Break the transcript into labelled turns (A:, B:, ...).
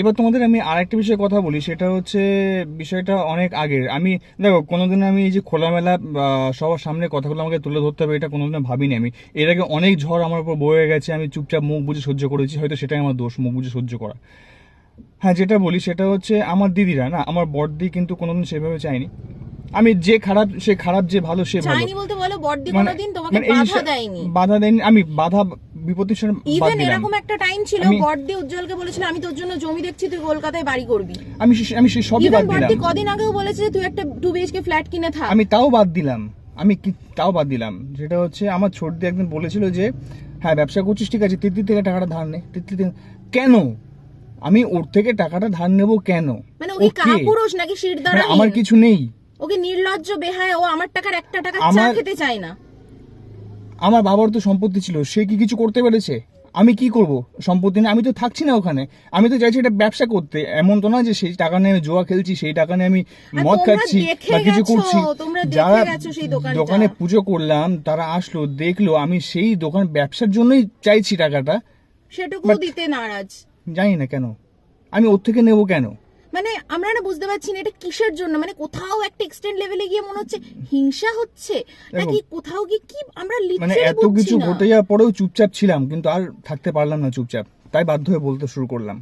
A: এবার তোমাদের আমি আরেকটা বিষয়ে কথা বলি, সেটা হচ্ছে বিষয়টা অনেক আগের। আমি দেখো কোনোদিন আমি এই যে খোলামেলা সবার সামনে কথাগুলো আমাকে তুলে ধরতে হবে এটা কোনোদিন ভাবিনি আমি। এর আগে অনেক ঝড় আমার উপর বয়ে গেছে, আমি চুপচাপ মুখ বুজে সহ্য করেছি, হয়তো সেটাই আমার দোষ, মুখ বুজে সহ্য করা। হ্যাঁ, যেটা বলি সেটা হচ্ছে আমার দিদিরা না, আমার বড়দি কিন্তু কোনোদিন সেভাবে চায়নি আমি যে খারাপ সে খারাপ, যে ভালো সে ভালো।
B: চাইনি বলতে বলো, বড়দি
A: মানে
B: কোনোদিন তোমাকে
A: মানে এই
B: বাধা দেয়নি।
A: বাধা দেয়নি, আমি বাধা বিপত্তির সাথে বাদ
B: ইভেন
A: দিলাম।
B: এরকম একটা টাইম ছিল বড়দি উজ্জ্বলকে বলেছিল আমি তোর জন্য জমি দেখছি, তুই কলকাতায় বাড়ি করবি।
A: আমি সেই সবই বাদ
B: ইভেন
A: দিলাম।
B: বড়দি কদিন আগেও বলেছে যে তুই একটা 2 BHK ফ্ল্যাট কিনে থাক।
A: আমি তাও বাদ দিলাম। আমি কি তাও বাদ দিলাম, যেটা হচ্ছে আমার ছোটদি একদিন বলেছিল যে হ্যাঁ ব্যবসা করছিস ঠিক আছে, তিতলি থেকে টাকাটা ধার নে। তিতলি থেকে কেন আমি ওর থেকে টাকাটা ধার নেব কেন?
B: মানে ওকে কাপুরুষ নাকি শিরদাঁড়া?
A: আমার কিছু নেই,
B: ওকে নির্লজ্জ বেহায়া, ও আমার টাকার একটা টাকা চা খেতে চায় না।
A: আমার বাবার তো সম্পত্তি ছিল, সে কি কিছু করতে পেরেছে? আমি কি করব সম্পত্তি নিয়ে? আমি তো থাকছি না ওখানে, আমি তো চাইছি এটা ব্যবসা করতে। এমন তো না যে সেই টাকা নিয়ে আমি জুয়া খেলছি, সেই টাকা নিয়ে আমি মদ খাচ্ছি বা কিছু করছি। যারা দোকানে পুজো করলাম তারা আসলো দেখলো আমি সেই দোকান ব্যবসার জন্যই চাইছি টাকাটা,
B: সেটুকু দিতে নারাজ।
A: জানি না কেন আমি ওর থেকে নেব কেন।
B: মানে আমরা না বুঝতে পারছি না এটা কিসের জন্য। মানে কোথাও একটা এক্সটেন্ড লেভেলে গিয়ে মনে হচ্ছে হিংসা হচ্ছে নাকি কোথাও গিয়ে কি আমরা
A: মানে
B: লিটারালি
A: এত কিছু ঘটে যাওয়ার পরেও চুপচাপ ছিলাম, কিন্তু আর থাকতে পারলাম না চুপচাপ, তাই বাধ্য হয়ে বলতে শুরু করলাম।